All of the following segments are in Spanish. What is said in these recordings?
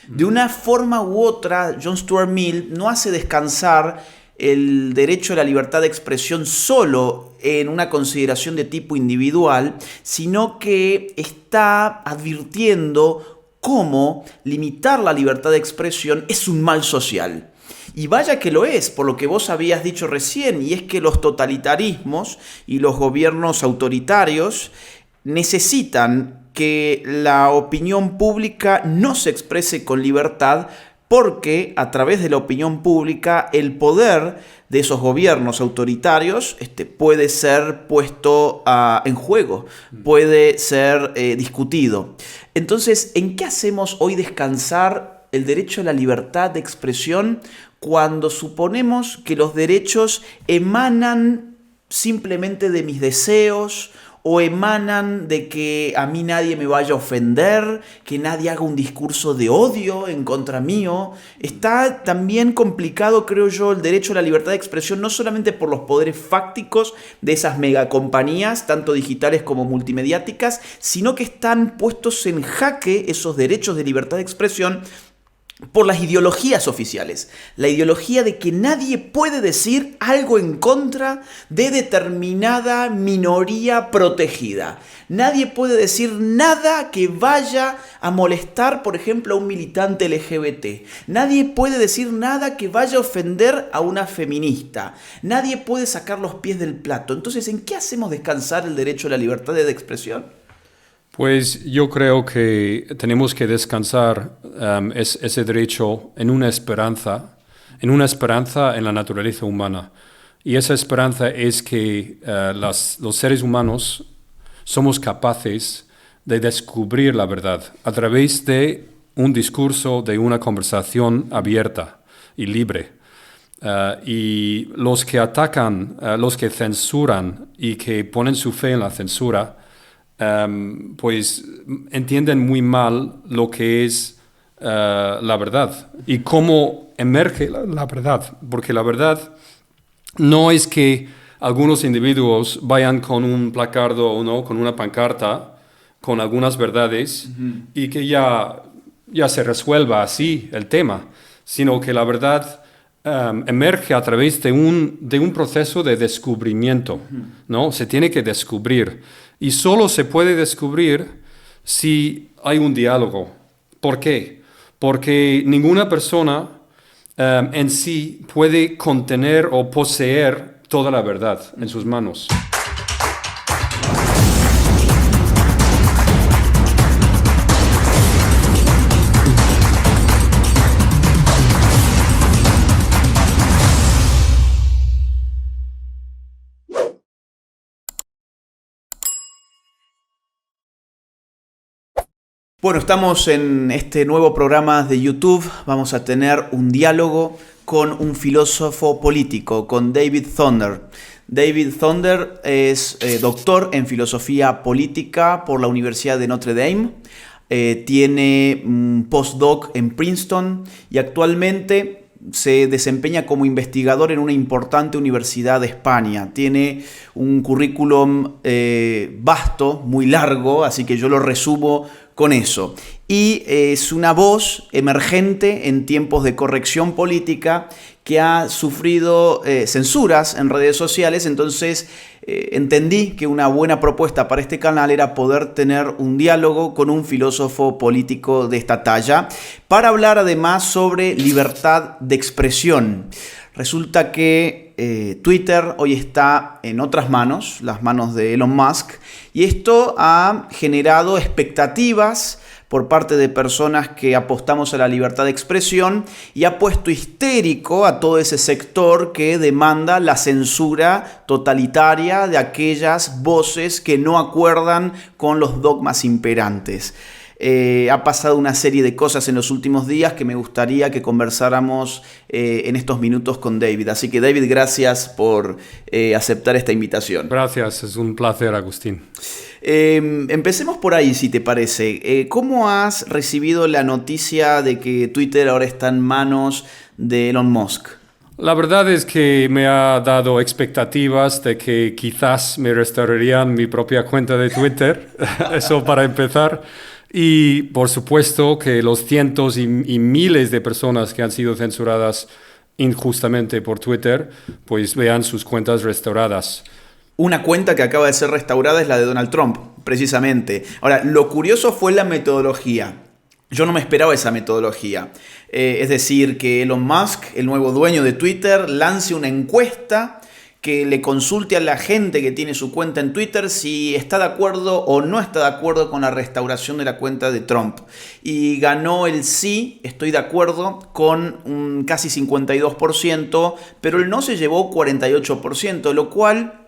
De una forma u otra, John Stuart Mill no hace descansar el derecho a la libertad de expresión solo en una consideración de tipo individual, sino que está advirtiendo cómo limitar la libertad de expresión es un mal social. Y vaya que lo es, por lo que vos habías dicho recién, y es que los totalitarismos y los gobiernos autoritarios necesitan que la opinión pública no se exprese con libertad, porque a través de la opinión pública el poder de esos gobiernos autoritarios puede ser puesto en juego, puede ser discutido. Entonces, ¿en qué hacemos hoy descansar el derecho a la libertad de expresión cuando suponemos que los derechos emanan simplemente de mis deseos o emanan de que a mí nadie me vaya a ofender, que nadie haga un discurso de odio en contra mío? Está también complicado, creo yo, el derecho a la libertad de expresión, no solamente por los poderes fácticos de esas megacompañías, tanto digitales como multimediáticas, sino que están puestos en jaque esos derechos de libertad de expresión por las ideologías oficiales. La ideología de que nadie puede decir algo en contra de determinada minoría protegida. Nadie puede decir nada que vaya a molestar, por ejemplo, a un militante LGBT. Nadie puede decir nada que vaya a ofender a una feminista. Nadie puede sacar los pies del plato. Entonces, ¿en qué hacemos descansar el derecho a la libertad de expresión? Pues yo creo que tenemos que descansar ese derecho en una esperanza en la naturaleza humana. Y esa esperanza es que los seres humanos somos capaces de descubrir la verdad a través de un discurso, de una conversación abierta y libre. Y los que atacan, los que censuran y que ponen su fe en la censura, pues entienden muy mal lo que es la verdad y cómo emerge la verdad, porque la verdad no es que algunos individuos vayan con un placardo, ¿no?, con una pancarta con algunas verdades y que ya se resuelva así el tema, sino que la verdad emerge a través de un proceso de descubrimiento, ¿no? Se tiene que descubrir. Y solo se puede descubrir si hay un diálogo. ¿Por qué? Porque ninguna persona en sí puede contener o poseer toda la verdad en sus manos. Bueno, estamos en este nuevo programa de YouTube. Vamos a tener un diálogo con un filósofo político, con David Thunder. David Thunder es doctor en filosofía política por la Universidad de Notre Dame. Tiene un postdoc en Princeton y actualmente se desempeña como investigador en una importante universidad de España. Tiene un currículum vasto, muy largo, así que yo lo resumo con eso. Y es una voz emergente en tiempos de corrección política que ha sufrido censuras en redes sociales. Entonces entendí que una buena propuesta para este canal era poder tener un diálogo con un filósofo político de esta talla para hablar además sobre libertad de expresión. Resulta que Twitter hoy está en otras manos, las manos de Elon Musk, y esto ha generado expectativas por parte de personas que apostamos a la libertad de expresión y ha puesto histérico a todo ese sector que demanda la censura totalitaria de aquellas voces que no acuerdan con los dogmas imperantes. Ha pasado una serie de cosas en los últimos días que me gustaría que conversáramos en estos minutos con David. Así que David, gracias por aceptar esta invitación. Gracias, es un placer, Agustín. Empecemos por ahí, si te parece. ¿Cómo has recibido la noticia de que Twitter ahora está en manos de Elon Musk? La verdad es que me ha dado expectativas de que quizás me restaurarían mi propia cuenta de Twitter, eso para empezar. Y por supuesto que los cientos y miles de personas que han sido censuradas injustamente por Twitter, pues vean sus cuentas restauradas. Una cuenta que acaba de ser restaurada es la de Donald Trump, precisamente. Ahora, lo curioso fue la metodología. Yo no me esperaba esa metodología. Es decir, que Elon Musk, el nuevo dueño de Twitter, lance una encuesta que le consulte a la gente que tiene su cuenta en Twitter si está de acuerdo o no está de acuerdo con la restauración de la cuenta de Trump. Y ganó el sí, estoy de acuerdo, con un casi 52%, pero el no se llevó 48%, lo cual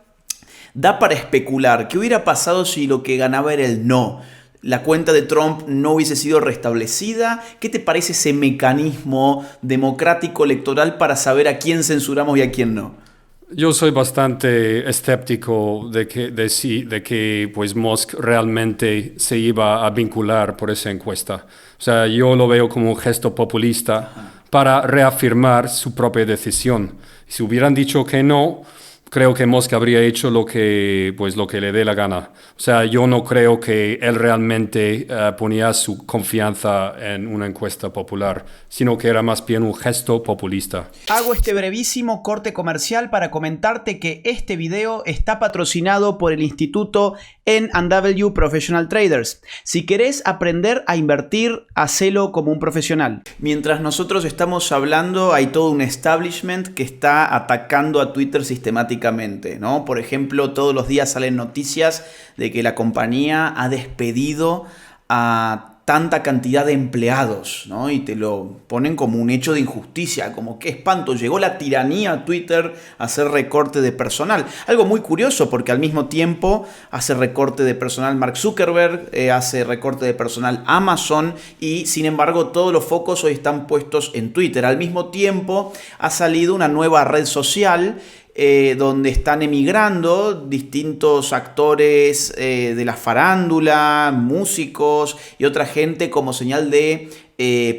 da para especular qué hubiera pasado si lo que ganaba era el no. La cuenta de Trump no hubiese sido restablecida. ¿Qué te parece ese mecanismo democrático electoral para saber a quién censuramos y a quién no? Yo soy bastante escéptico de que pues Musk realmente se iba a vincular por esa encuesta. O sea, yo lo veo como un gesto populista para reafirmar su propia decisión. Si hubieran dicho que no, creo que Musk habría hecho lo que le dé la gana. O sea, yo no creo que él realmente ponía su confianza en una encuesta popular, sino que era más bien un gesto populista. Hago este brevísimo corte comercial para comentarte que este video está patrocinado por el Instituto N&W Professional Traders. Si querés aprender a invertir, hacelo como un profesional. Mientras nosotros estamos hablando, hay todo un establishment que está atacando a Twitter sistemáticamente, ¿no? Por ejemplo, todos los días salen noticias de que la compañía ha despedido a tanta cantidad de empleados, ¿no? Y te lo ponen como un hecho de injusticia, como qué espanto, llegó la tiranía a Twitter a hacer recorte de personal. Algo muy curioso porque al mismo tiempo hace recorte de personal Mark Zuckerberg, hace recorte de personal Amazon y sin embargo todos los focos hoy están puestos en Twitter. Al mismo tiempo ha salido una nueva red social donde están emigrando distintos actores de la farándula, músicos y otra gente como señal de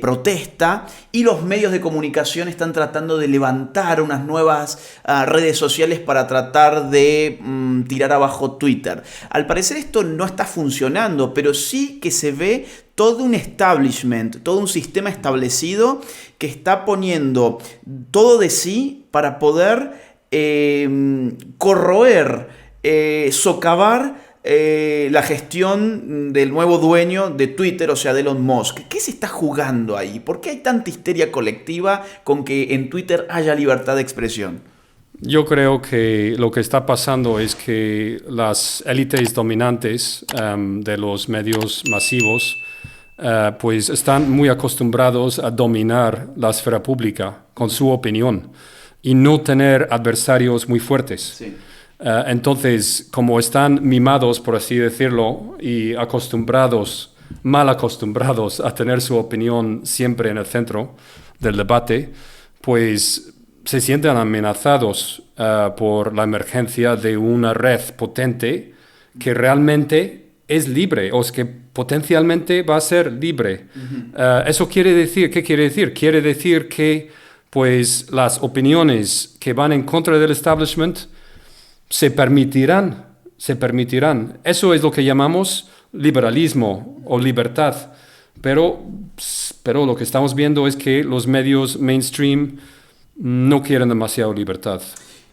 protesta, y los medios de comunicación están tratando de levantar unas nuevas redes sociales para tratar de tirar abajo Twitter. Al parecer esto no está funcionando, pero sí que se ve todo un establishment, todo un sistema establecido que está poniendo todo de sí para poder corroer, socavar la gestión del nuevo dueño de Twitter, o sea, de Elon Musk. ¿Qué se está jugando ahí? ¿Por qué hay tanta histeria colectiva con que en Twitter haya libertad de expresión? Yo creo que lo que está pasando es que las élites dominantes de los medios masivos pues están muy acostumbrados a dominar la esfera pública con su opinión y no tener adversarios muy fuertes. Sí. Entonces, como están mimados, por así decirlo, y mal acostumbrados a tener su opinión siempre en el centro del debate, pues se sienten amenazados por la emergencia de una red potente que realmente es libre, o es que potencialmente va a ser libre. ¿Eso quiere decir? ¿Qué quiere decir? Quiere decir que pues las opiniones que van en contra del establishment se permitirán. Eso es lo que llamamos liberalismo o libertad. Pero lo que estamos viendo es que los medios mainstream no quieren demasiado libertad.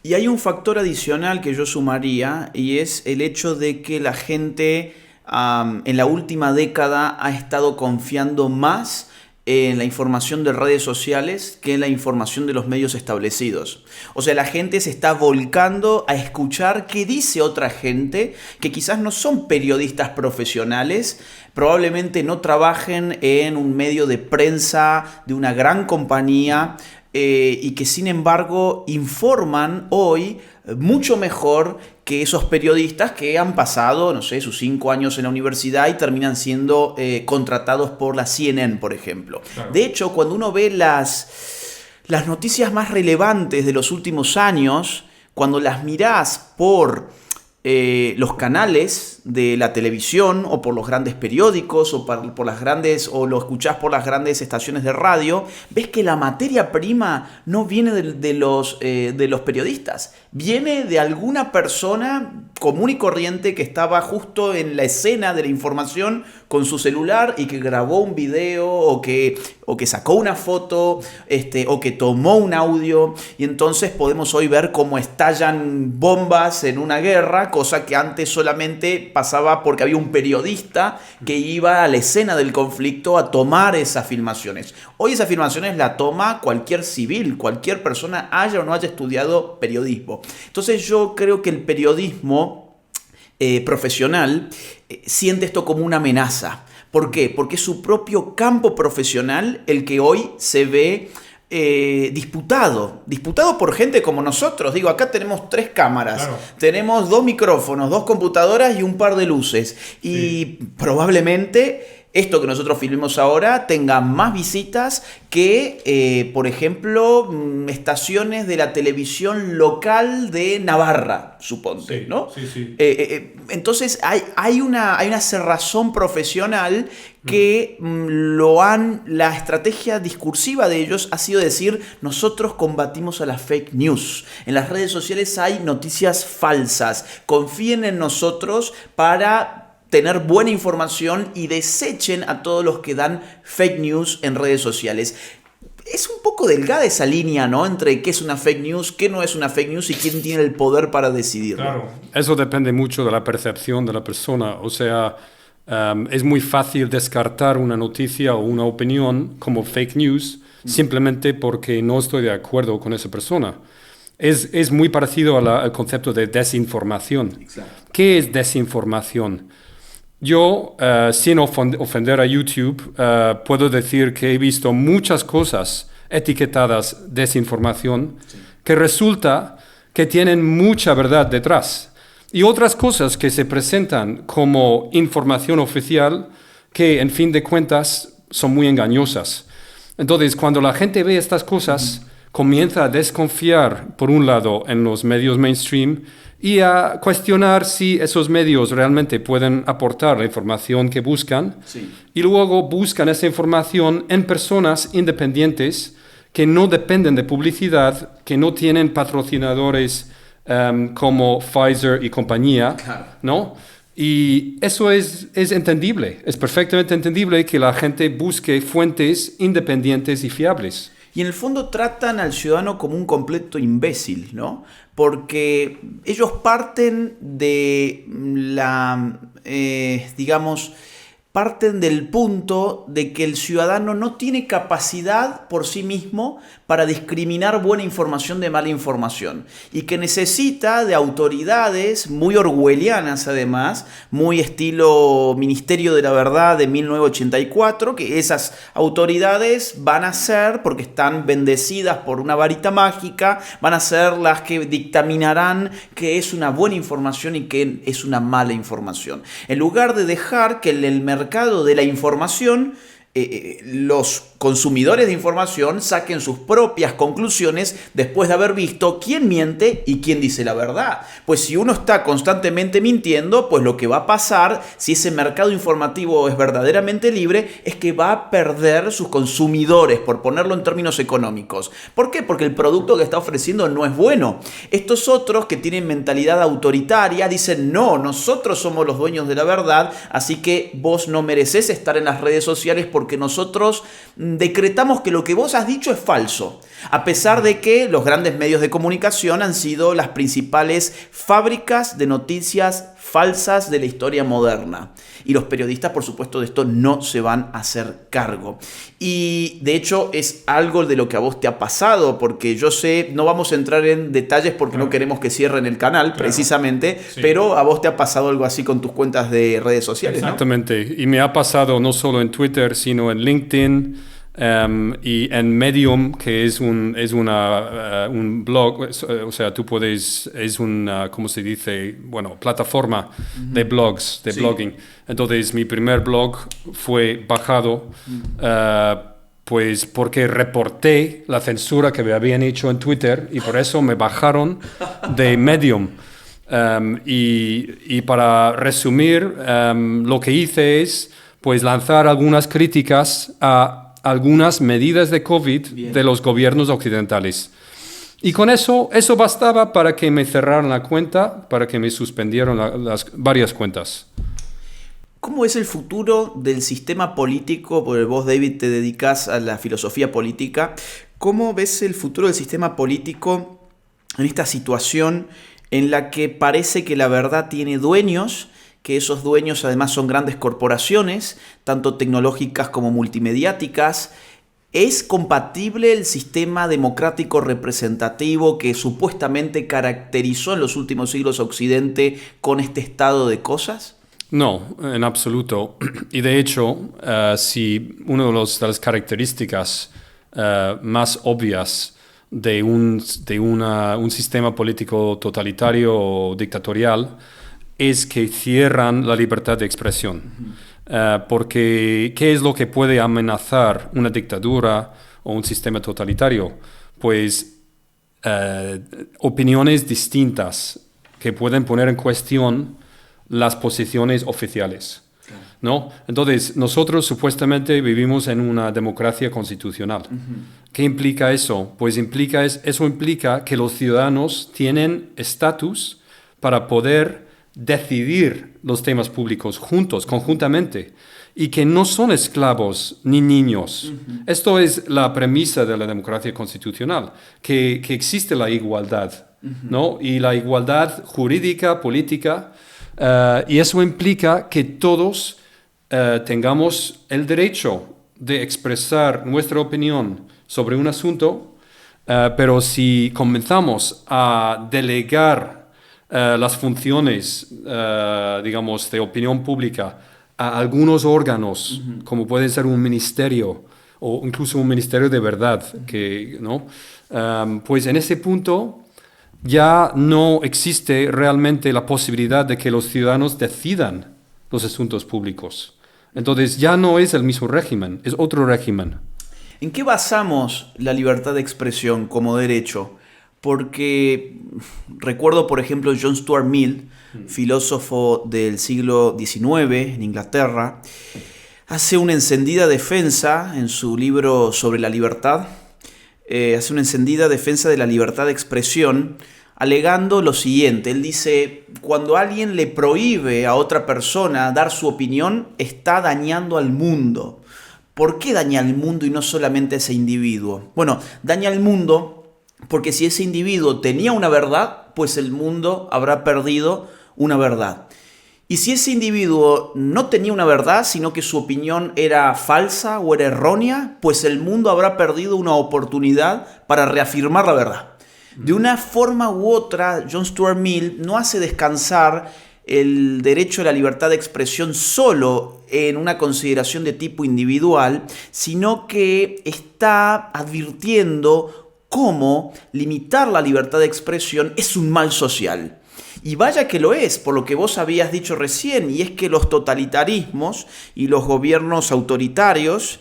Y hay un factor adicional que yo sumaría, y es el hecho de que la gente en la última década ha estado confiando más en la información de redes sociales que en la información de los medios establecidos. O sea, la gente se está volcando a escuchar qué dice otra gente que quizás no son periodistas profesionales, probablemente no trabajen en un medio de prensa de una gran compañía y que sin embargo informan hoy mucho mejor que esos periodistas que han pasado, no sé, sus 5 años en la universidad y terminan siendo contratados por la CNN, por ejemplo. Claro. De hecho, cuando uno ve las noticias más relevantes de los últimos años, cuando las mirás por los canales de la televisión o por los grandes periódicos o o lo escuchás por las grandes estaciones de radio, ves que la materia prima no viene de los periodistas, viene de alguna persona común y corriente que estaba justo en la escena de la información con su celular y que grabó un video o que sacó una foto o que tomó un audio, y entonces podemos hoy ver cómo estallan bombas en una guerra, cosa que antes solamente pasaba porque había un periodista que iba a la escena del conflicto a tomar esas filmaciones. Hoy esas filmaciones la toma cualquier civil, cualquier persona haya o no haya estudiado periodismo. Entonces yo creo que el periodismo profesional siente esto como una amenaza. ¿Por qué? Porque es su propio campo profesional el que hoy se ve disputado por gente como nosotros. Digo, acá tenemos 3 cámaras, claro. Tenemos 2 micrófonos, 2 computadoras y un par de luces. Y sí, probablemente esto que nosotros filmemos ahora tenga más visitas que, por ejemplo, estaciones de la televisión local de Navarra, suponte, sí, ¿no? Sí, sí. Entonces hay una cerrazón profesional que la estrategia discursiva de ellos ha sido decir: nosotros combatimos a las fake news. En las redes sociales hay noticias falsas. Confíen en nosotros para tener buena información y desechen a todos los que dan fake news en redes sociales. Es un poco delgada esa línea, ¿no? Entre qué es una fake news, qué no es una fake news y quién tiene el poder para decidirlo. Claro, eso depende mucho de la percepción de la persona. O sea, es muy fácil descartar una noticia o una opinión como fake news simplemente porque no estoy de acuerdo con esa persona. Es muy parecido al concepto de desinformación. Exacto. ¿Qué es desinformación? Yo, sin ofender a YouTube, puedo decir que he visto muchas cosas etiquetadas desinformación, sí, que resulta que tienen mucha verdad detrás. Y otras cosas que se presentan como información oficial que, en fin de cuentas, son muy engañosas. Entonces, cuando la gente ve estas cosas, comienza a desconfiar, por un lado, en los medios mainstream y a cuestionar si esos medios realmente pueden aportar la información que buscan. Sí. Y luego buscan esa información en personas independientes que no dependen de publicidad, que no tienen patrocinadores como Pfizer y compañía, claro, ¿no? Y eso es entendible, es perfectamente entendible que la gente busque fuentes independientes y fiables. Y en el fondo tratan al ciudadano como un completo imbécil, ¿no? Porque ellos parten de parten del punto de que el ciudadano no tiene capacidad por sí mismo para discriminar buena información de mala información y que necesita de autoridades muy orwellianas, además, muy estilo Ministerio de la Verdad de 1984, que esas autoridades van a ser, porque están bendecidas por una varita mágica, van a ser las que dictaminarán qué es una buena información y qué es una mala información. En lugar de dejar que el mercado de la información, los consumidores de información saquen sus propias conclusiones después de haber visto quién miente y quién dice la verdad. Pues si uno está constantemente mintiendo, pues lo que va a pasar, si ese mercado informativo es verdaderamente libre, es que va a perder sus consumidores, por ponerlo en términos económicos. ¿Por qué? Porque el producto que está ofreciendo no es bueno. Estos otros que tienen mentalidad autoritaria dicen: no, nosotros somos los dueños de la verdad, así que vos no mereces estar en las redes sociales porque nosotros decretamos que lo que vos has dicho es falso, a pesar de que los grandes medios de comunicación han sido las principales fábricas de noticias falsas de la historia moderna. Y los periodistas, por supuesto, de esto no se van a hacer cargo. Y de hecho es algo de lo que a vos te ha pasado, porque yo sé, no vamos a entrar en detalles porque no queremos que cierren el canal, precisamente, sí, pero a vos te ha pasado algo así con tus cuentas de redes sociales, ¿no? Exactamente, y me ha pasado no solo en Twitter, sino en LinkedIn, y en Medium, que es un blog, o sea, tú puedes, es una, ¿cómo se dice? Bueno, plataforma de blogs, de blogging. Entonces, mi primer blog fue bajado, pues porque reporté la censura que me habían hecho en Twitter y por eso me bajaron de Medium. Y para resumir, lo que hice es pues lanzar algunas críticas a algunas medidas de COVID de los gobiernos occidentales. Y con eso bastaba para que me cerraran la cuenta, para que me suspendieran varias cuentas. ¿Cómo es el futuro del sistema político? Porque vos, David, te dedicás a la filosofía política. ¿Cómo ves el futuro del sistema político en esta situación en la que parece que la verdad tiene dueños, que esos dueños además son grandes corporaciones, tanto tecnológicas como multimediáticas? ¿Es compatible el sistema democrático representativo que supuestamente caracterizó en los últimos siglos a Occidente con este estado de cosas? No, en absoluto. Y de hecho, si una de las características más obvias de un sistema político totalitario o dictatorial es que cierran la libertad de expresión. Porque, ¿qué es lo que puede amenazar una dictadura o un sistema totalitario? Pues opiniones distintas que pueden poner en cuestión las posiciones oficiales, ¿no? Entonces, nosotros supuestamente vivimos en una democracia constitucional. ¿Qué implica eso? Pues eso implica que los ciudadanos tienen estatus para poder decidir los temas públicos juntos, conjuntamente, y que no son esclavos ni niños. Esto es la premisa de la democracia constitucional, que existe la igualdad, ¿no? Y la igualdad jurídica, política. Y eso implica que todos tengamos el derecho de expresar nuestra opinión sobre un asunto, pero si comenzamos a delegar las funciones, digamos, de opinión pública a algunos órganos, como puede ser un ministerio o incluso un ministerio de verdad, ¿no? Pues en ese punto ya no existe realmente la posibilidad de que los ciudadanos decidan los asuntos públicos. Entonces ya no es el mismo régimen, es otro régimen. ¿En qué basamos la libertad de expresión como derecho? Porque recuerdo, por ejemplo, John Stuart Mill, filósofo del siglo XIX en Inglaterra, hace una encendida defensa en su libro sobre la libertad, hace una encendida defensa de la libertad de expresión, alegando lo siguiente. Él dice: cuando alguien le prohíbe a otra persona dar su opinión, está dañando al mundo. ¿Por qué daña al mundo y no solamente a ese individuo? Bueno, daña al mundo porque si ese individuo tenía una verdad, pues el mundo habrá perdido una verdad. Y si ese individuo no tenía una verdad, sino que su opinión era falsa o era errónea, pues el mundo habrá perdido una oportunidad para reafirmar la verdad. De una forma u otra, John Stuart Mill no hace descansar el derecho a la libertad de expresión solo en una consideración de tipo individual, sino que está advirtiendo cómo limitar la libertad de expresión es un mal social. Y vaya que lo es, por lo que vos habías dicho recién, y es que los totalitarismos y los gobiernos autoritarios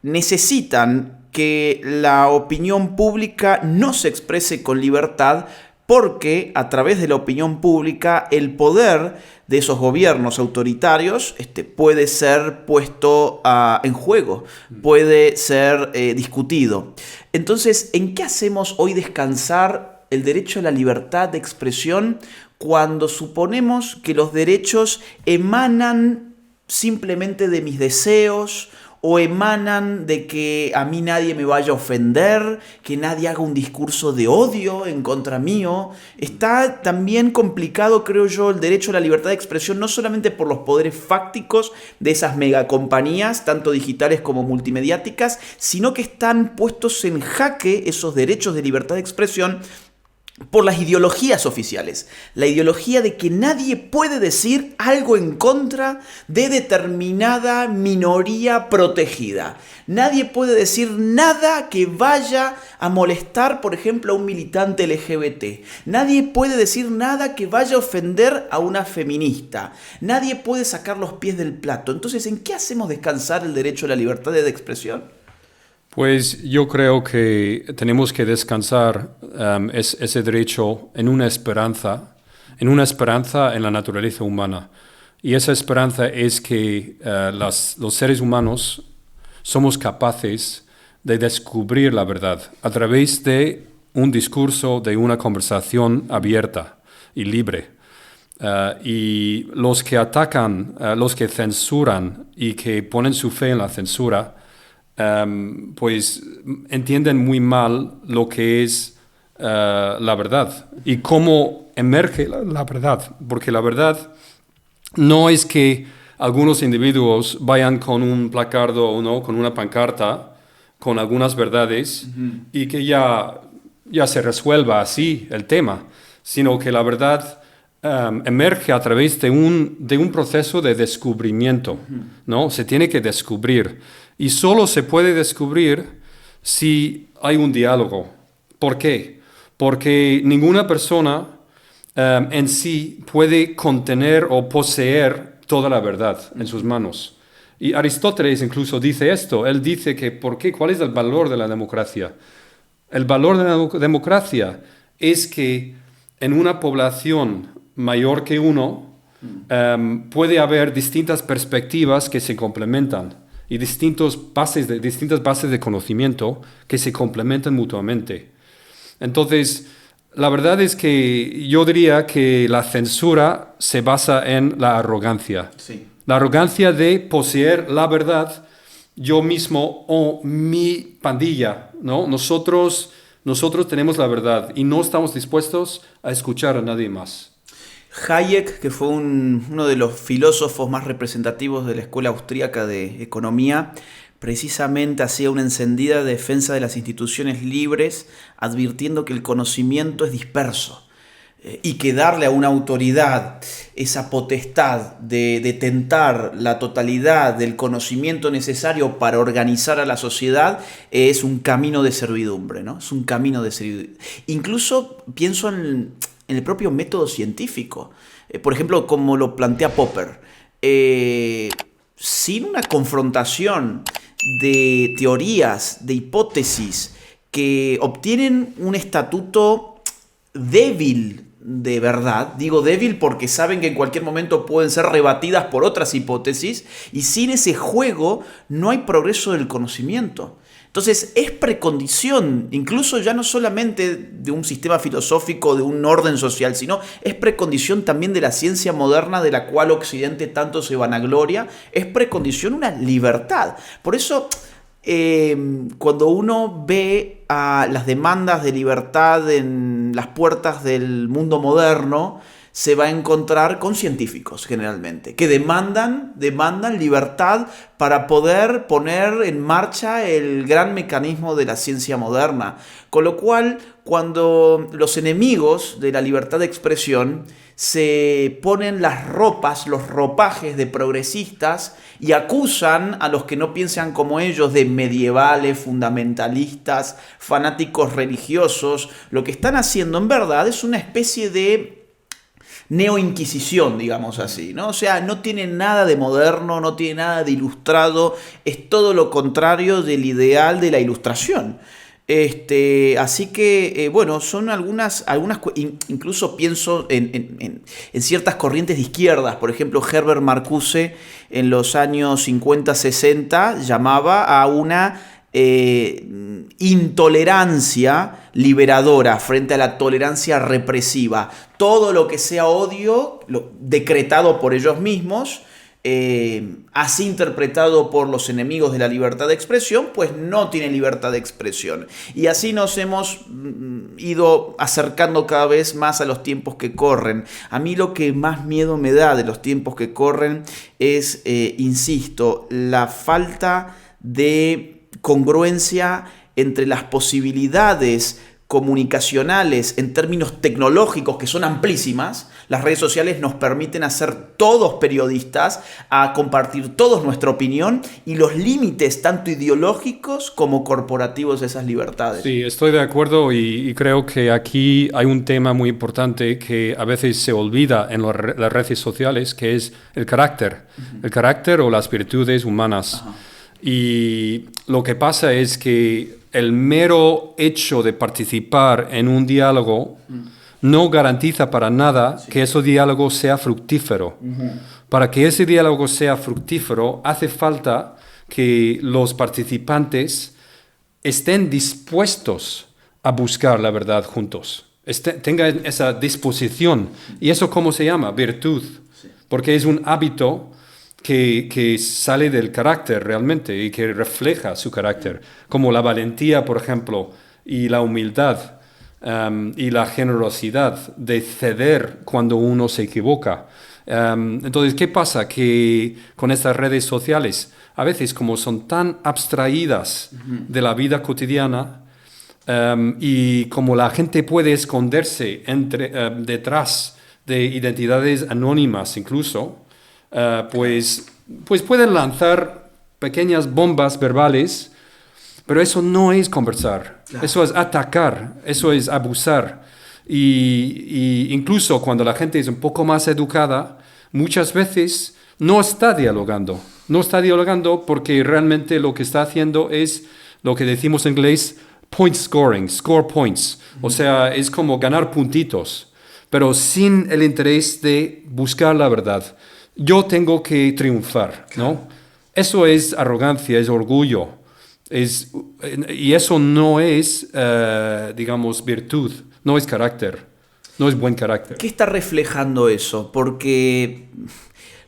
necesitan que la opinión pública no se exprese con libertad, porque a través de la opinión pública el poder de esos gobiernos autoritarios puede ser puesto en juego, puede ser discutido. Entonces, ¿en qué hacemos hoy descansar el derecho a la libertad de expresión cuando suponemos que los derechos emanan simplemente de mis deseos o emanan de que a mí nadie me vaya a ofender, que nadie haga un discurso de odio en contra mío? Está también complicado, creo yo, el derecho a la libertad de expresión, no solamente por los poderes fácticos de esas megacompañías, tanto digitales como multimediáticas, sino que están puestos en jaque esos derechos de libertad de expresión por las ideologías oficiales. La ideología de que nadie puede decir algo en contra de determinada minoría protegida. Nadie puede decir nada que vaya a molestar, por ejemplo, a un militante LGBT. Nadie puede decir nada que vaya a ofender a una feminista. Nadie puede sacar los pies del plato. Entonces, ¿en qué hacemos descansar el derecho a la libertad de expresión? Pues yo creo que tenemos que descansar ese derecho en una esperanza en la naturaleza humana. Y esa esperanza es que los seres humanos somos capaces de descubrir la verdad a través de un discurso, de una conversación abierta y libre. Y los que atacan, los que censuran y que ponen su fe en la censura, pues entienden muy mal lo que es la verdad y cómo emerge la verdad. Porque la verdad no es que algunos individuos vayan con un placardo, ¿no?, con una pancarta, con algunas verdades, y que ya se resuelva así el tema, sino que la verdad emerge a través de un proceso de descubrimiento, ¿no? Se tiene que descubrir. Y solo se puede descubrir si hay un diálogo. ¿Por qué? Porque ninguna persona en sí puede contener o poseer toda la verdad en sus manos. Y Aristóteles incluso dice esto. Él dice que ¿cuál es el valor de la democracia? El valor de la democracia es que en una población mayor que uno puede haber distintas perspectivas que se complementan y distintas bases de conocimiento que se complementan mutuamente. Entonces, la verdad es que yo diría que la censura se basa en la arrogancia. Sí. La arrogancia de poseer la verdad yo mismo o mi pandilla, ¿no? Nosotros tenemos la verdad y no estamos dispuestos a escuchar a nadie más. Hayek, que fue uno de los filósofos más representativos de la escuela austríaca de economía, precisamente hacía una encendida defensa de las instituciones libres, advirtiendo que el conocimiento es disperso y que darle a una autoridad esa potestad de detentar la totalidad del conocimiento necesario para organizar a la sociedad es un camino de servidumbre, ¿no? Es un camino de servidumbre. Incluso pienso en el propio método científico. Por ejemplo, como lo plantea Popper. Sin una confrontación de teorías, de hipótesis que obtienen un estatuto débil de verdad, digo débil porque saben que en cualquier momento pueden ser rebatidas por otras hipótesis, y sin ese juego no hay progreso del conocimiento. Entonces es precondición, incluso ya no solamente de un sistema filosófico, de un orden social, sino es precondición también de la ciencia moderna de la cual Occidente tanto se vanagloria, es precondición una libertad. Por eso cuando uno ve a las demandas de libertad en las puertas del mundo moderno, se va a encontrar con científicos generalmente, que demandan libertad para poder poner en marcha el gran mecanismo de la ciencia moderna. Con lo cual, cuando los enemigos de la libertad de expresión se ponen las ropas, los ropajes de progresistas y acusan a los que no piensan como ellos de medievales, fundamentalistas, fanáticos religiosos, lo que están haciendo en verdad es una especie de neoinquisición, digamos así, ¿no? O sea, no tiene nada de moderno, no tiene nada de ilustrado, es todo lo contrario del ideal de la ilustración. Así que, bueno, son algunas incluso pienso en ciertas corrientes de izquierdas. Por ejemplo, Herbert Marcuse en los años 50-60 llamaba a una intolerancia liberadora frente a la tolerancia represiva. Todo lo que sea odio, decretado por ellos mismos, así interpretado por los enemigos de la libertad de expresión, pues no tiene libertad de expresión. Y así nos hemos ido acercando cada vez más a los tiempos que corren. A mí lo que más miedo me da de los tiempos que corren es, insisto, la falta de congruencia entre las posibilidades comunicacionales en términos tecnológicos que son amplísimas. Las redes sociales nos permiten hacer todos periodistas, a compartir todos nuestra opinión, y los límites tanto ideológicos como corporativos de esas libertades. Sí, estoy de acuerdo y creo que aquí hay un tema muy importante que a veces se olvida en las redes sociales, que es el carácter. El carácter o las virtudes humanas. Y lo que pasa es que el mero hecho de participar en un diálogo no garantiza para nada que ese diálogo sea fructífero. Para que ese diálogo sea fructífero, hace falta que los participantes estén dispuestos a buscar la verdad juntos. tenga esa disposición. ¿Y eso cómo se llama? Virtud. Sí. Porque es un hábito que sale del carácter realmente y que refleja su carácter, como la valentía, por ejemplo, y la humildad y la generosidad de ceder cuando uno se equivoca. Entonces, ¿qué pasa? Que con estas redes sociales, a veces como son tan abstraídas de la vida cotidiana, y como la gente puede esconderse detrás de identidades anónimas incluso, pues pueden lanzar pequeñas bombas verbales, pero eso no es conversar, claro. Eso es atacar, eso es abusar. Y incluso cuando la gente es un poco más educada, muchas veces no está dialogando porque realmente lo que está haciendo es lo que decimos en inglés, point scoring, score points. O sea, es como ganar puntitos, pero sin el interés de buscar la verdad. Yo tengo que triunfar, ¿no? Eso es arrogancia, es orgullo. Y eso no es, digamos, virtud, no es carácter, no es buen carácter. ¿Qué está reflejando eso? Porque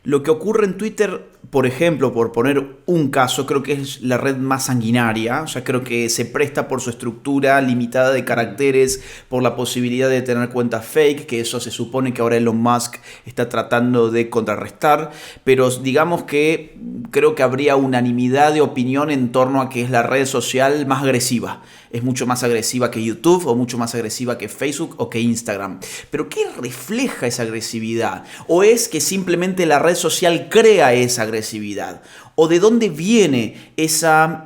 lo que ocurre en Twitter, por ejemplo, por poner un caso, creo que es la red más sanguinaria. O sea, creo que se presta por su estructura limitada de caracteres, por la posibilidad de tener cuentas fake, que eso se supone que ahora Elon Musk está tratando de contrarrestar. Pero digamos que creo que habría unanimidad de opinión en torno a que es la red social más agresiva. Es mucho más agresiva que YouTube o mucho más agresiva que Facebook o que Instagram. Pero ¿qué refleja esa agresividad? ¿O es que simplemente la red social crea esa agresividad? ¿O de dónde viene esa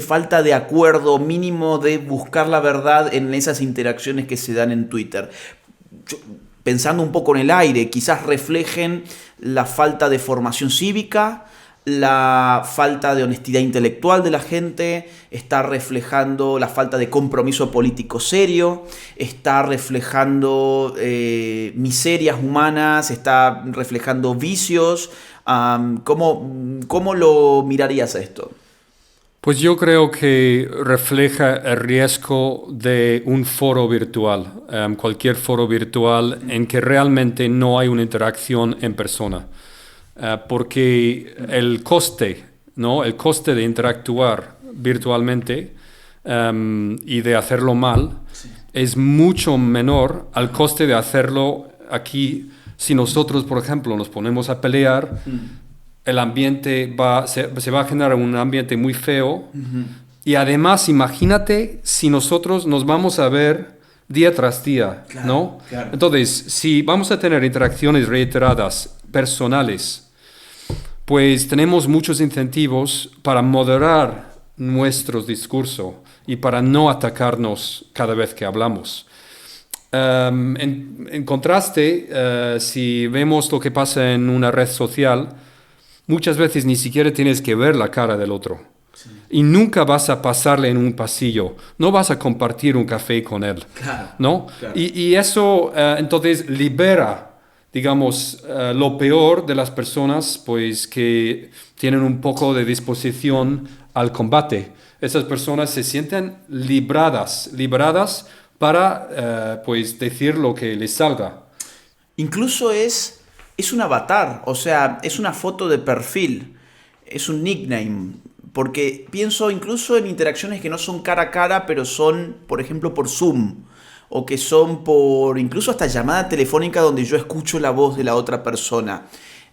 falta de acuerdo mínimo de buscar la verdad en esas interacciones que se dan en Twitter? Pensando un poco en el aire, quizás reflejen la falta de formación cívica, la falta de honestidad intelectual de la gente, está reflejando la falta de compromiso político serio, está reflejando miserias humanas, está reflejando vicios. ¿Cómo lo mirarías esto? Pues yo creo que refleja el riesgo de un foro virtual, cualquier foro virtual en que realmente no hay una interacción en persona. Porque el coste, ¿no? El coste de interactuar virtualmente y de hacerlo mal es mucho menor al coste de hacerlo aquí. Si nosotros, por ejemplo, nos ponemos a pelear, el ambiente se va a generar un ambiente muy feo. Y además, imagínate si nosotros nos vamos a ver día tras día, claro, ¿no? Claro. Entonces, si vamos a tener interacciones reiteradas, personales, pues tenemos muchos incentivos para moderar nuestro discurso y para no atacarnos cada vez que hablamos. En contraste, si vemos lo que pasa en una red social, muchas veces ni siquiera tienes que ver la cara del otro. Sí. Y nunca vas a pasarle en un pasillo, no vas a compartir un café con él, claro, ¿no? Claro. Y eso entonces libera, digamos, lo peor de las personas, pues que tienen un poco de disposición al combate. Esas personas se sienten liberadas para, pues, decir lo que les salga. Incluso es un avatar, o sea, es una foto de perfil, es un nickname. Porque pienso incluso en interacciones que no son cara a cara, pero son, por ejemplo, por Zoom. O que son por incluso hasta llamada telefónica donde yo escucho la voz de la otra persona.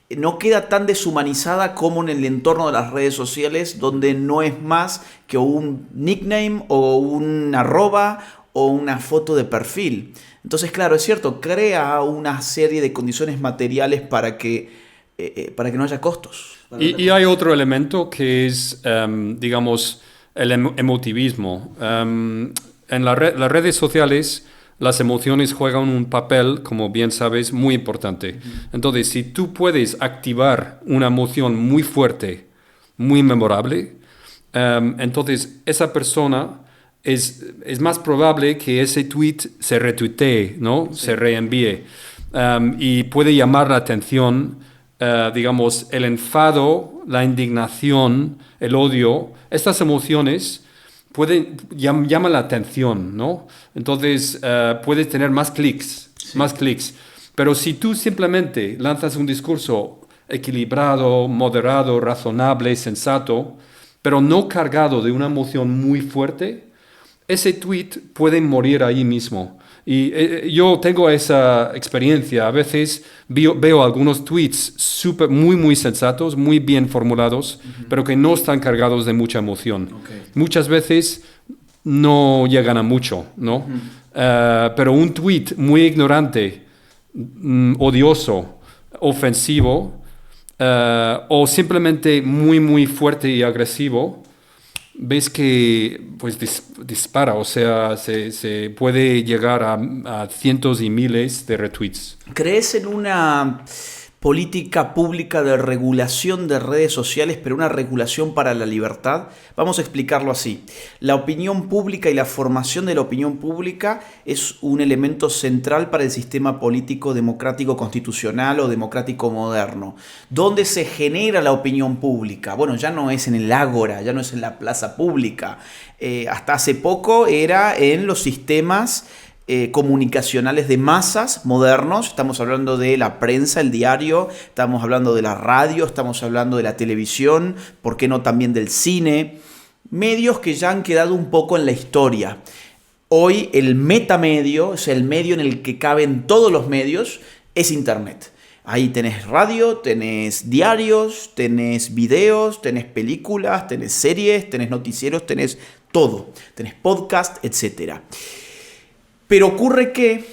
No queda tan deshumanizada como en el entorno de las redes sociales, donde no es más que un nickname o un arroba o una foto de perfil. Entonces, claro, es cierto, crea una serie de condiciones materiales para que no haya costos. Y hay otro elemento que es, digamos, el emotivismo. En las redes sociales, las emociones juegan un papel, como bien sabes, muy importante. Entonces, si tú puedes activar una emoción muy fuerte, muy memorable, entonces esa persona es más probable que ese tweet se retuitee, ¿no? Sí. Se reenvíe. Y puede llamar la atención, digamos, el enfado, la indignación, el odio, estas emociones llama la atención, ¿no? Entonces puedes tener más clics, más clics. Pero si tú simplemente lanzas un discurso equilibrado, moderado, razonable, sensato, pero no cargado de una emoción muy fuerte, ese tweet puede morir ahí mismo. Y yo tengo esa experiencia. A veces veo algunos tweets muy sensatos, muy bien formulados, pero que no están cargados de mucha emoción. Okay. Muchas veces no llegan a mucho, ¿no? Pero un tweet muy ignorante, odioso, ofensivo, o simplemente muy fuerte y agresivo, ves que pues dispara, o sea, se puede llegar a cientos y miles de retweets. ¿Crees en una política pública de regulación de redes sociales, pero una regulación para la libertad? Vamos a explicarlo así. La opinión pública y la formación de la opinión pública es un elemento central para el sistema político democrático constitucional o democrático moderno. ¿Dónde se genera la opinión pública? Bueno, ya no es en el ágora, ya no es en la plaza pública. Hasta hace poco era en los sistemas comunicacionales de masas modernos. Estamos hablando de la prensa, el diario, estamos hablando de la radio, estamos hablando de la televisión, ¿por qué no también del cine? Medios que ya han quedado un poco en la historia. Hoy el metamedio, o sea, el medio en el que caben todos los medios, es Internet. Ahí tenés radio, tenés diarios, tenés videos, tenés películas, tenés series, tenés noticieros, tenés todo. Tenés podcast, etcétera. Pero ocurre que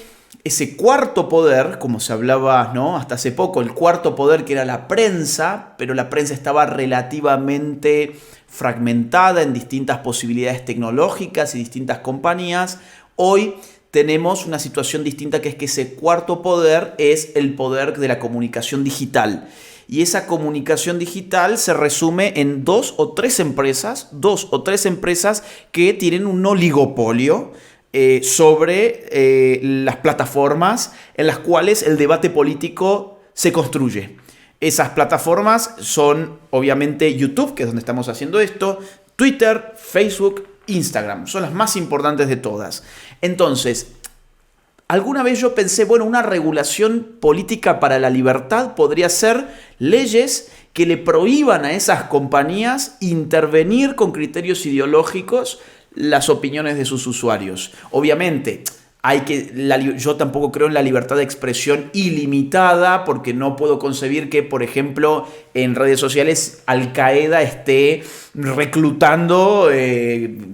ese cuarto poder, como se hablaba, ¿no?, hasta hace poco, el cuarto poder, que era la prensa, pero la prensa estaba relativamente fragmentada en distintas posibilidades tecnológicas y distintas compañías. Hoy tenemos una situación distinta, que es que ese cuarto poder es el poder de la comunicación digital. Y esa comunicación digital se resume en dos o tres empresas que tienen un oligopolio sobre las plataformas en las cuales el debate político se construye. Esas plataformas son obviamente YouTube, que es donde estamos haciendo esto, Twitter, Facebook, Instagram. Son las más importantes de todas. Entonces, alguna vez yo pensé, bueno, una regulación política para la libertad podría ser leyes que le prohíban a esas compañías intervenir con criterios ideológicos las opiniones de sus usuarios. Obviamente, yo tampoco creo en la libertad de expresión ilimitada, porque no puedo concebir que, por ejemplo, en redes sociales Al Qaeda esté reclutando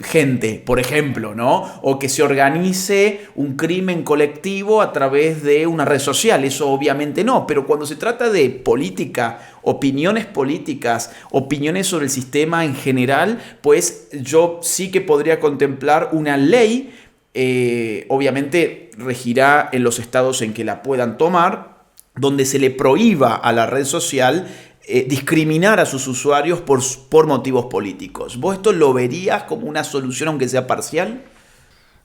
gente, por ejemplo, ¿no? O que se organice un crimen colectivo a través de una red social. Eso obviamente no, pero cuando se trata de política, opiniones políticas, opiniones sobre el sistema en general, pues yo sí que podría contemplar una ley. Obviamente regirá en los estados en que la puedan tomar, donde se le prohíba a la red social discriminar a sus usuarios por motivos políticos. ¿Vos esto lo verías como una solución, aunque sea parcial?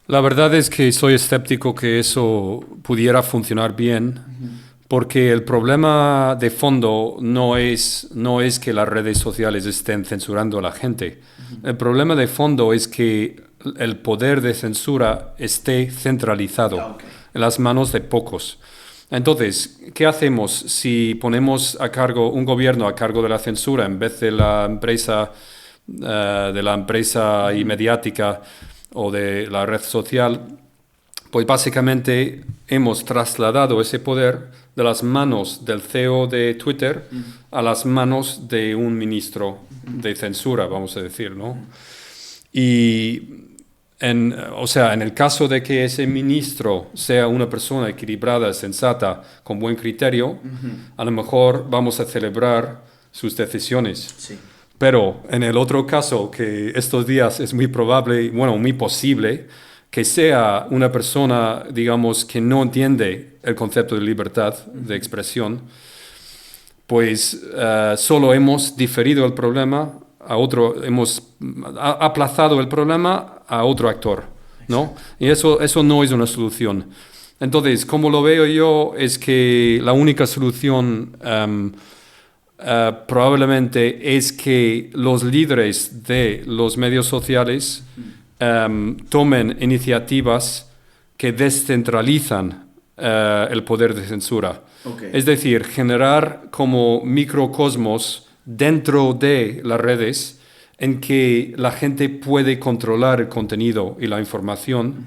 La verdad es que soy escéptico que eso pudiera funcionar bien, porque el problema de fondo no es que las redes sociales estén censurando a la gente. El problema de fondo es que el poder de censura esté centralizado en las manos de pocos. Entonces, ¿qué hacemos si ponemos un gobierno a cargo de la censura en vez de la empresa mediática o de la red social? Pues básicamente hemos trasladado ese poder de las manos del CEO de Twitter a las manos de un ministro de censura, vamos a decir, ¿no? Y en el caso de que ese ministro sea una persona equilibrada, sensata, con buen criterio, a lo mejor vamos a celebrar sus decisiones. Sí. Pero en el otro caso, que estos días es muy probable, muy posible, que sea una persona, digamos, que no entiende el concepto de libertad de expresión, pues solo hemos diferido el problema hemos aplazado el problema a otro actor, ¿no? Y eso no es una solución. Entonces, como lo veo yo, es que la única solución probablemente es que los líderes de los medios sociales tomen iniciativas que descentralizan el poder de censura. Okay. Es decir, generar como microcosmos dentro de las redes en que la gente puede controlar el contenido y la información,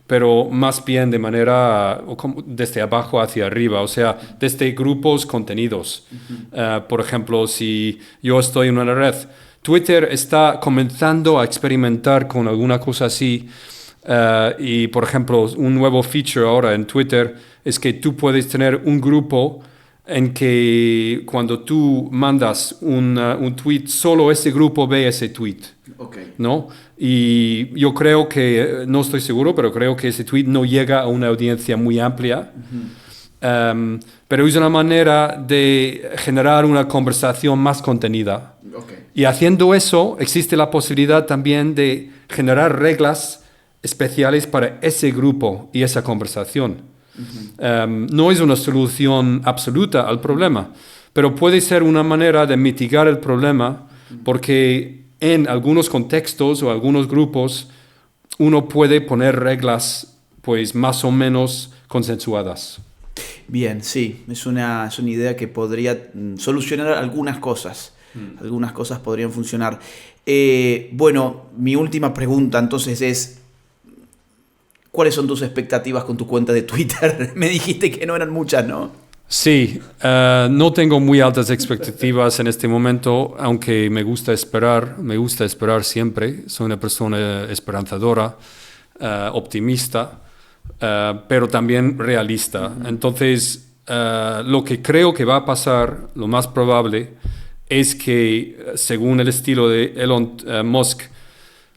pero más bien de manera desde abajo hacia arriba, o sea, desde grupos contenidos. Por ejemplo, si yo estoy en una red, Twitter está comenzando a experimentar con alguna cosa así, y por ejemplo, un nuevo feature ahora en Twitter es que tú puedes tener un grupo en que cuando tú mandas un tweet, solo ese grupo ve ese tweet. Okay. ¿No? Y yo creo que, no estoy seguro, pero creo que ese tweet no llega a una audiencia muy amplia. Pero es una manera de generar una conversación más contenida. Okay. Y haciendo eso, existe la posibilidad también de generar reglas especiales para ese grupo y esa conversación. No es una solución absoluta al problema, pero puede ser una manera de mitigar el problema, porque en algunos contextos o algunos grupos uno puede poner reglas pues más o menos consensuadas. Bien, sí, es una idea que podría solucionar algunas cosas. Algunas cosas podrían funcionar. Bueno, mi última pregunta entonces es: ¿cuáles son tus expectativas con tu cuenta de Twitter? Me dijiste que no eran muchas, ¿no? Sí, no tengo muy altas expectativas en este momento, aunque me gusta esperar siempre. Soy una persona esperanzadora, optimista, pero también realista. Entonces, lo que creo que va a pasar, lo más probable, es que, según el estilo de Elon Musk,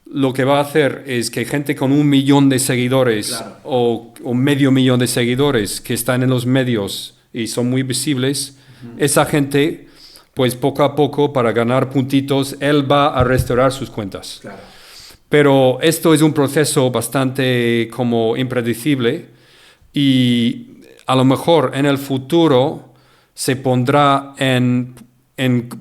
lo que va a hacer es que gente con 1 millón de seguidores, claro, o 500.000 de seguidores que están en los medios y son muy visibles, esa gente, pues poco a poco, para ganar puntitos, él va a restaurar sus cuentas. Claro. Pero esto es un proceso bastante como impredecible, y a lo mejor en el futuro se pondrá en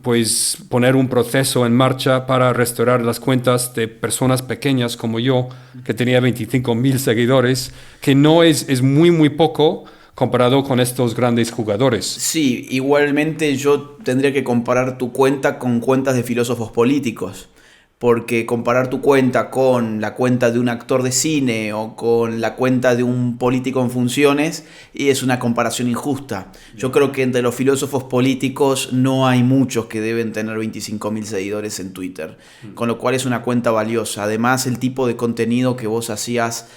pues poner un proceso en marcha para restaurar las cuentas de personas pequeñas como yo, que tenía 25.000 seguidores, que no es muy poco comparado con estos grandes jugadores. Sí, igualmente yo tendría que comparar tu cuenta con cuentas de filósofos políticos, porque comparar tu cuenta con la cuenta de un actor de cine o con la cuenta de un político en funciones es una comparación injusta. Yo creo que entre los filósofos políticos no hay muchos que deben tener 25.000 seguidores en Twitter, con lo cual es una cuenta valiosa. Además, el tipo de contenido que vos hacías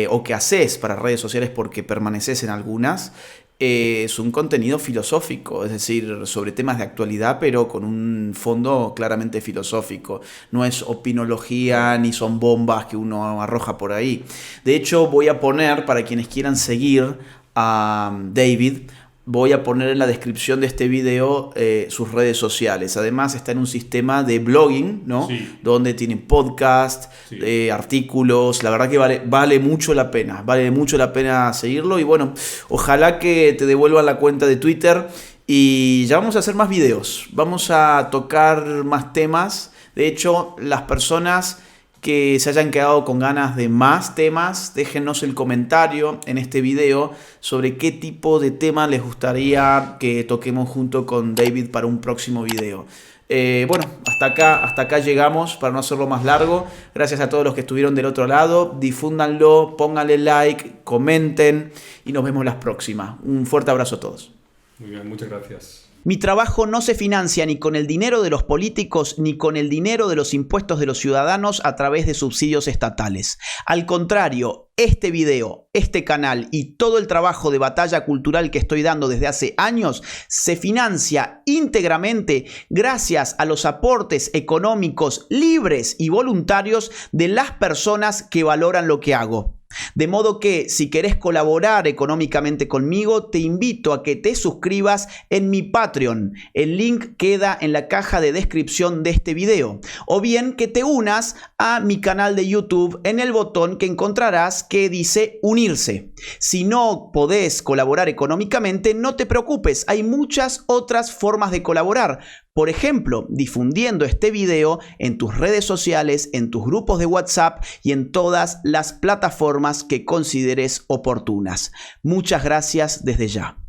o que haces para redes sociales, porque permaneces en algunas, es un contenido filosófico, es decir, sobre temas de actualidad, pero con un fondo claramente filosófico. No es opinología ni son bombas que uno arroja por ahí. De hecho, voy a poner, para quienes quieran seguir a David, voy a poner en la descripción de este video sus redes sociales. Además está en un sistema de blogging, ¿no? Sí. Donde tienen podcast, sí, artículos. La verdad que vale mucho la pena. Vale mucho la pena seguirlo. Y bueno, ojalá que te devuelvan la cuenta de Twitter. Y ya vamos a hacer más videos. Vamos a tocar más temas. De hecho, las personas que se hayan quedado con ganas de más temas, déjennos el comentario en este video sobre qué tipo de tema les gustaría que toquemos junto con David para un próximo video. Bueno, hasta acá llegamos, para no hacerlo más largo. Gracias a todos los que estuvieron del otro lado. Difúndanlo, pónganle like, comenten y nos vemos las próximas. Un fuerte abrazo a todos. Muy bien, muchas gracias. Mi trabajo no se financia ni con el dinero de los políticos ni con el dinero de los impuestos de los ciudadanos a través de subsidios estatales. Al contrario, este video, este canal y todo el trabajo de batalla cultural que estoy dando desde hace años se financia íntegramente gracias a los aportes económicos libres y voluntarios de las personas que valoran lo que hago. De modo que si querés colaborar económicamente conmigo, te invito a que te suscribas en mi Patreon. El link queda en la caja de descripción de este video. O bien que te unas a mi canal de YouTube en el botón que encontrarás que dice unirse. Si no podés colaborar económicamente, no te preocupes, hay muchas otras formas de colaborar. Por ejemplo, difundiendo este video en tus redes sociales, en tus grupos de WhatsApp y en todas las plataformas que consideres oportunas. Muchas gracias desde ya.